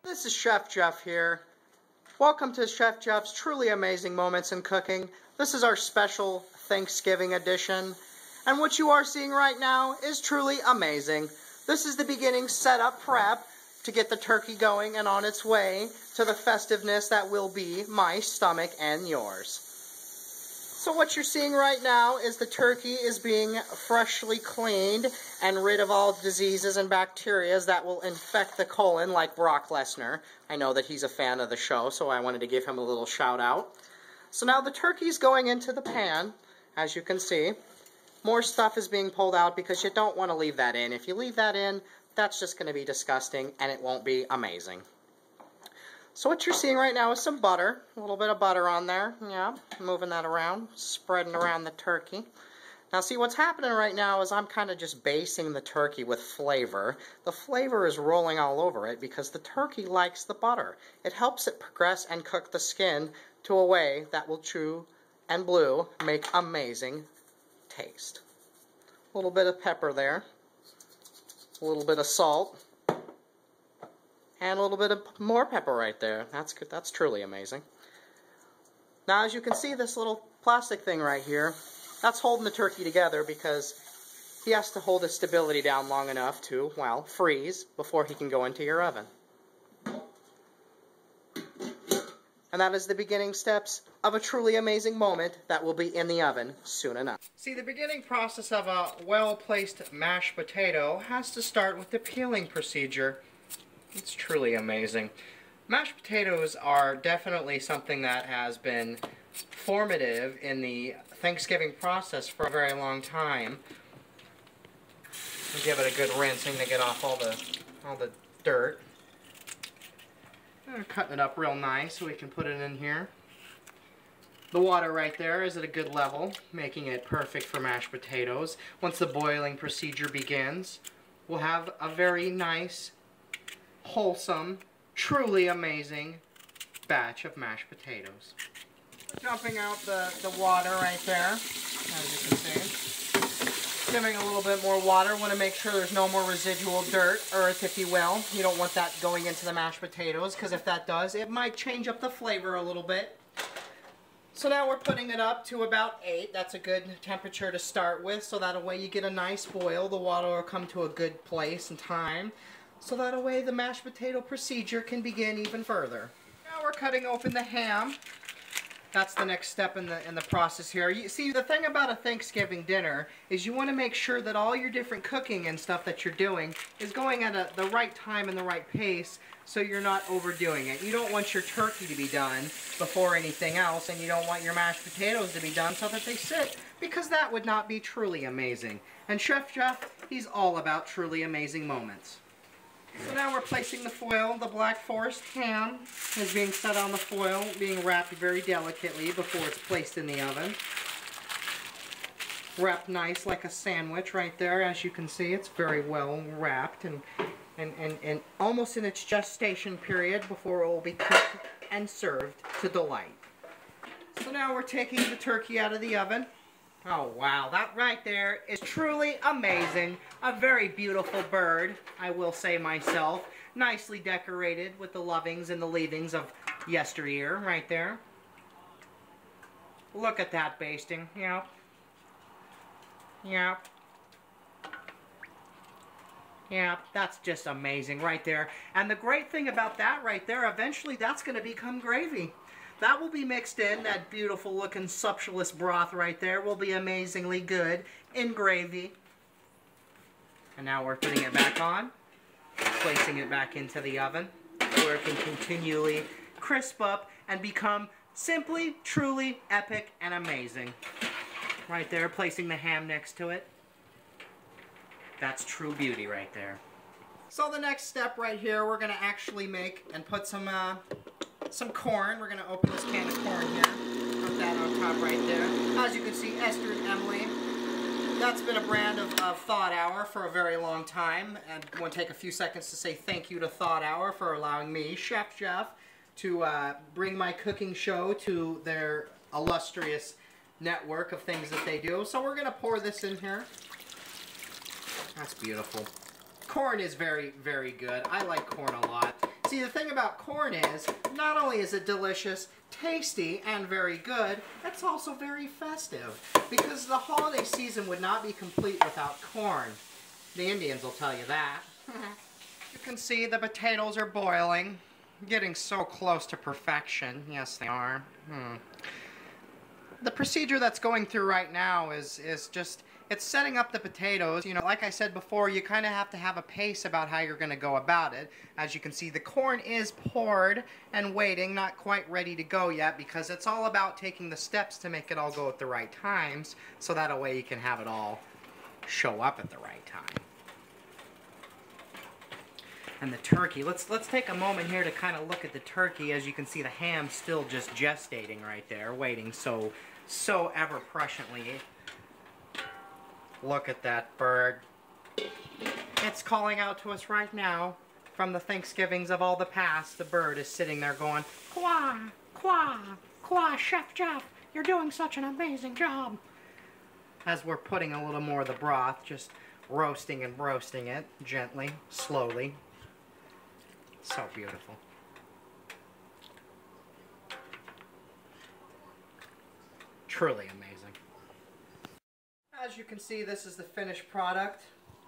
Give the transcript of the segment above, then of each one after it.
This is Chef Geoff here. Welcome to Chef Geoff's Truly Amazing Moments in Cooking. This is our special Thanksgiving edition. And what you are seeing right now is truly amazing. This is the beginning setup prep to get the turkey going and on its way to the festiveness that will be my stomach and yours. So what you're seeing right now is the turkey is being freshly cleaned and rid of all diseases and bacteria that will infect the colon, like Brock Lesnar. I know that he's a fan of the show, so I wanted to give him a little shout out. So now the turkey's going into the pan, as you can see. More stuff is being pulled out because you don't want to leave that in. If you leave that in, that's just going to be disgusting and it won't be amazing. So what you're seeing right now is some butter, a little bit of butter on there, yeah, moving that around, spreading around the turkey. Now see, what's happening right now is I'm kind of just basting the turkey with flavor. The flavor is rolling all over it because the turkey likes the butter. It helps it progress and cook the skin to a way that will chew and blue make amazing taste. A little bit of pepper there, a little bit of salt, and a little bit of more pepper right there. That's good. That's truly amazing. Now, as you can see, this little plastic thing right here, that's holding the turkey together because he has to hold his stability down long enough to, well, freeze before he can go into your oven. And that is the beginning steps of a truly amazing moment that will be in the oven soon enough. See, the beginning process of a well-placed mashed potato has to start with the peeling procedure. It's truly amazing. Mashed potatoes are definitely something that has been formative in the Thanksgiving process for a very long time. Give it a good rinsing to get off all the dirt. Cutting it up real nice so we can put it in here. The water right there is at a good level, making it perfect for mashed potatoes. Once the boiling procedure begins, we'll have a very nice, wholesome, truly amazing batch of mashed potatoes. Dumping out the water right there, as you can see. Giving a little bit more water. Want to make sure there's no more residual dirt, earth if you will. You don't want that going into the mashed potatoes, because if that does, it might change up the flavor a little bit. So now we're putting it up to about 8. That's a good temperature to start with, so that way you get a nice boil. The water will come to a good place and time. So that way the mashed potato procedure can begin even further. Now we're cutting open the ham. That's the next step in the process here. You see, the thing about a Thanksgiving dinner is you want to make sure that all your different cooking and stuff that you're doing is going at the right time and the right pace, so you're not overdoing it. You don't want your turkey to be done before anything else, and you don't want your mashed potatoes to be done so that they sit, because that would not be truly amazing. And Chef Geoff, he's all about truly amazing moments. So now we're placing the foil. The Black Forest ham is being set on the foil, being wrapped very delicately before it's placed in the oven. Wrapped nice like a sandwich right there. As you can see, it's very well wrapped and almost in its gestation period before it will be cooked and served to delight. So now we're taking the turkey out of the oven. Oh wow, that right there is truly amazing. A very beautiful bird, I will say myself. Nicely decorated with the lovings and the leavings of yesteryear right there. Look at that basting. Yep. Yep. Yeah, that's just amazing right there. And the great thing about that right there, eventually that's going to become gravy. That will be mixed in. That beautiful looking sumptuous broth right there will be amazingly good in gravy. And now we're putting it back on, placing it back into the oven, where it can continually crisp up and become simply, truly epic and amazing. Right there, placing the ham next to it. That's true beauty right there. So the next step right here, we're going to actually make and put some corn. We're going to open this can of corn here. Put that on top right there. As you can see, Esther and Emily. That's been a brand of Thought Hour for a very long time. And I want to take a few seconds to say thank you to Thought Hour for allowing me, Chef Geoff, to bring my cooking show to their illustrious network of things that they do. So we're going to pour this in here. That's beautiful. Corn is very, very good. I like corn a lot. See, the thing about corn is, not only is it delicious, tasty, and very good, it's also very festive. Because the holiday season would not be complete without corn. The Indians will tell you that. You can see the potatoes are boiling. Getting so close to perfection. Yes, they are. The procedure that's going through right now is just, it's setting up the potatoes. You know, like I said before, you kind of have to have a pace about how you're going to go about it. As you can see, the corn is poured and waiting, not quite ready to go yet, because it's all about taking the steps to make it all go at the right times, so that way you can have it all show up at the right time. And the turkey, let's take a moment here to kind of look at the turkey. As you can see, the ham's still just gestating right there, waiting so ever presciently. Look at that bird. It's calling out to us right now. From the Thanksgivings of all the past, the bird is sitting there going, "Quah, quah, quah, Chef Geoff, you're doing such an amazing job." As we're putting a little more of the broth, just roasting and roasting it gently, slowly. So beautiful. Truly amazing. As you can see, this is the finished product.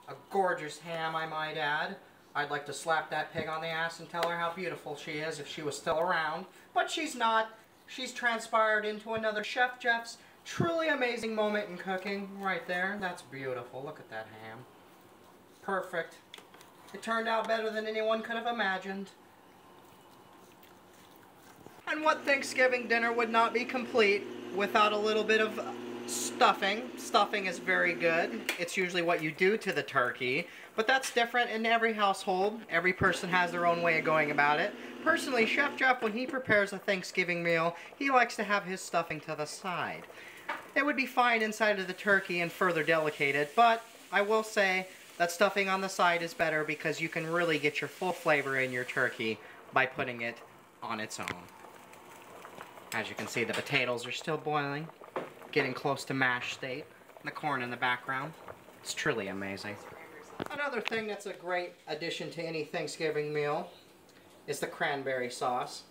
A gorgeous ham, I might add. I'd like to slap that pig on the ass and tell her how beautiful she is if she was still around. But she's not. She's transpired into another Chef Geoff's truly amazing moment in cooking. Right there. That's beautiful. Look at that ham. Perfect. It turned out better than anyone could have imagined. And what Thanksgiving dinner would not be complete without a little bit of stuffing. Stuffing is very good. It's usually what you do to the turkey, but that's different in every household. Every person has their own way of going about it. Personally, Chef Geoff, when he prepares a Thanksgiving meal, he likes to have his stuffing to the side. It would be fine inside of the turkey and further delicated, but I will say that stuffing on the side is better because you can really get your full flavor in your turkey by putting it on its own. As you can see, the potatoes are still boiling, getting close to mash state. The corn in the background. It's truly amazing. Another thing that's a great addition to any Thanksgiving meal is the cranberry sauce.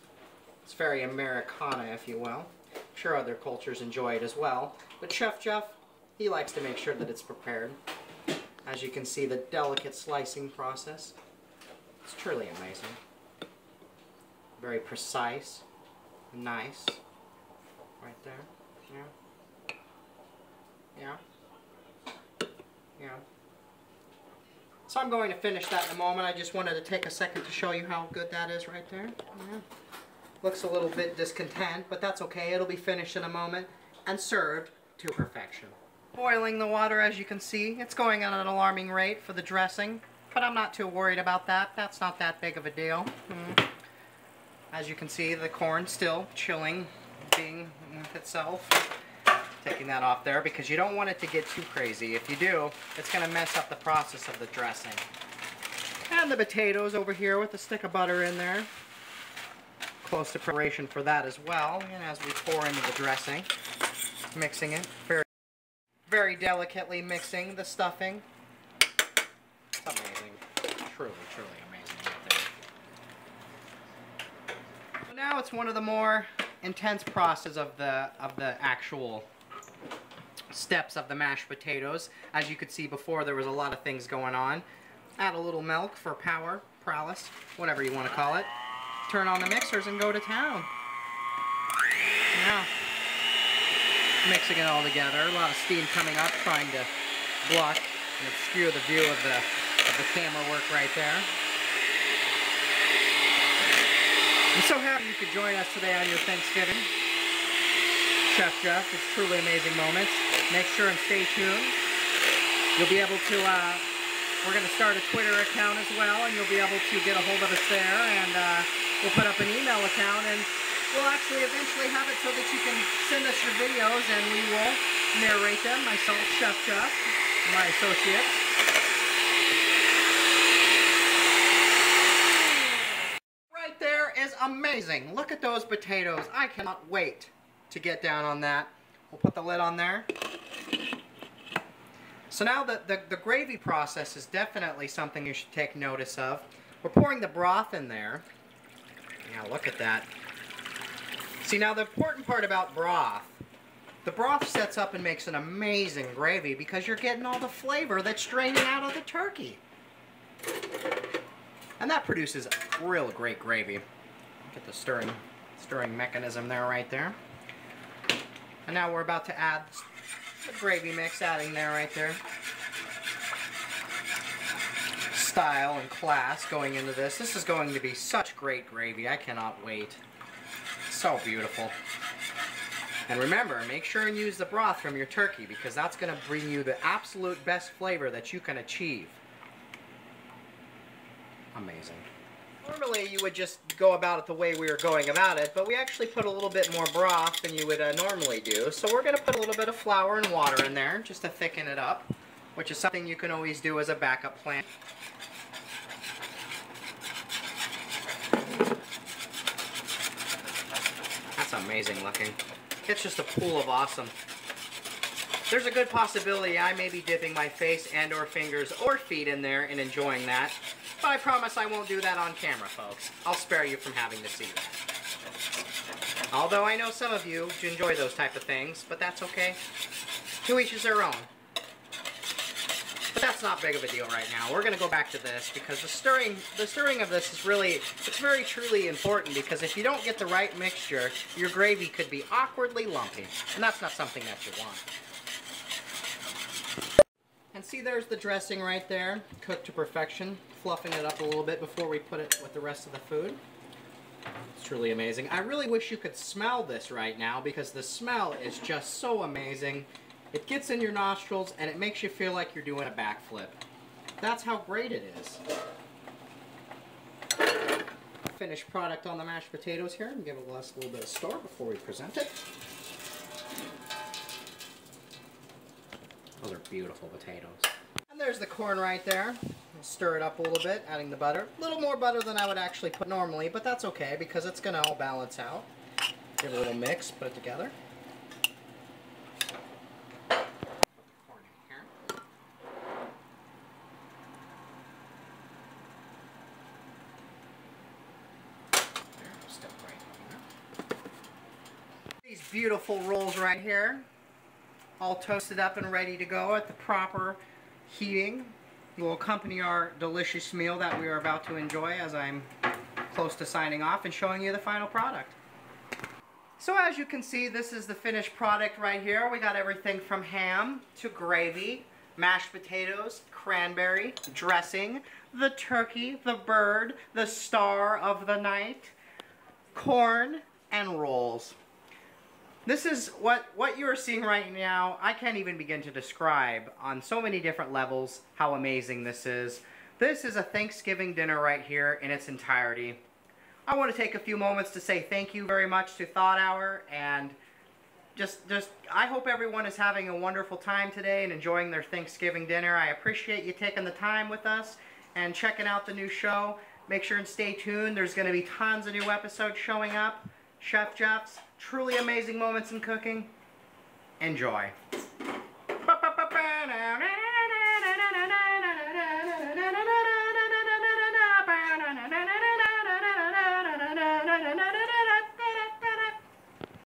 It's very Americana, if you will. I'm sure other cultures enjoy it as well. But Chef Geoff, he likes to make sure that it's prepared. As you can see, the delicate slicing process. It's truly amazing. Very precise. Nice. Right there. Yeah. Yeah. Yeah. So I'm going to finish that in a moment. I just wanted to take a second to show you how good that is right there. Yeah. Looks a little bit discontent, but that's okay. It'll be finished in a moment and served to perfection. Boiling the water, as you can see. It's going at an alarming rate for the dressing, but I'm not too worried about that. That's not that big of a deal. As you can see, the corn still chilling, being with itself. Taking that off there because you don't want it to get too crazy. If you do, it's going to mess up the process of the dressing. And the potatoes over here with a stick of butter in there. Close to preparation for that as well. And as we pour into the dressing, mixing it very delicately, mixing the stuffing. It's amazing. Truly, truly amazing right there. So now it's one of the more intense process of the actual steps of the mashed potatoes. As you could see before, there was a lot of things going on. Add a little milk for power, prowess, whatever you want to call it. Turn on the mixers and go to town. Now, mixing it all together. A lot of steam coming up, trying to block and obscure the view of the camera work right there. I'm so happy you could join us today on your Thanksgiving. Chef Geoff, it's truly amazing moments. Make sure and stay tuned. You'll be able to, we're going to start a Twitter account as well, and you'll be able to get a hold of us there, and we'll put up an email account, and we'll actually eventually have it so that you can send us your videos, and we will narrate them, myself, Chef Geoff, my associates. Right there is amazing. Look at those potatoes. I cannot wait to get down on that. We'll put the lid on there. So now the gravy process is definitely something you should take notice of. We're pouring the broth in there. Yeah, look at that. See, now the important part about broth, the broth sets up and makes an amazing gravy because you're getting all the flavor that's draining out of the turkey. And that produces real great gravy. Get the stirring mechanism there right there. And now we're about to add the gravy mix, adding there right there. Style and class going into this. This is going to be such great gravy. I cannot wait. So beautiful. And remember, make sure and use the broth from your turkey because that's going to bring you the absolute best flavor that you can achieve. Amazing. Normally you would just go about it the way we were going about it, but we actually put a little bit more broth than you would normally do. So we're going to put a little bit of flour and water in there just to thicken it up, which is something you can always do as a backup plan. That's amazing looking. It's just a pool of awesome. There's a good possibility I may be dipping my face and or fingers or feet in there and enjoying that. But I promise I won't do that on camera, folks. I'll spare you from having to see that. Although I know some of you enjoy those type of things, but that's okay. To each is their own. But that's not big of a deal right now. We're going to go back to this because the stirring of this is really, it's very truly important because if you don't get the right mixture, your gravy could be awkwardly lumpy. And that's not something that you want. And see, there's the dressing right there, cooked to perfection, fluffing it up a little bit before we put it with the rest of the food. It's truly amazing. I really wish you could smell this right now because the smell is just so amazing. It gets in your nostrils and it makes you feel like you're doing a backflip. That's how great it is. Finished product on the mashed potatoes here. And give it a little bit of stir before we present it. Those are beautiful potatoes. And there's the corn right there. We'll stir it up a little bit, adding the butter. A little more butter than I would actually put normally, but that's okay because it's going to all balance out. Give it a little mix, put it together. Corn in here. There, step right in there. These beautiful rolls right here. All toasted up and ready to go at the proper heating. Will accompany our delicious meal that we are about to enjoy as I'm close to signing off and showing you the final product. So as you can see, this is the finished product right here. We got everything from ham to gravy, mashed potatoes, cranberry, dressing, the turkey, the bird, the star of the night, corn, and rolls. This is what you're seeing right now. I can't even begin to describe on so many different levels how amazing this is. This is a Thanksgiving dinner right here in its entirety. I want to take a few moments to say thank you very much to Thought Hour and I hope everyone is having a wonderful time today and enjoying their Thanksgiving dinner. I appreciate you taking the time with us and checking out the new show. Make sure and stay tuned. There's going to be tons of new episodes showing up. Chef Geoff's truly amazing moments in cooking. Enjoy.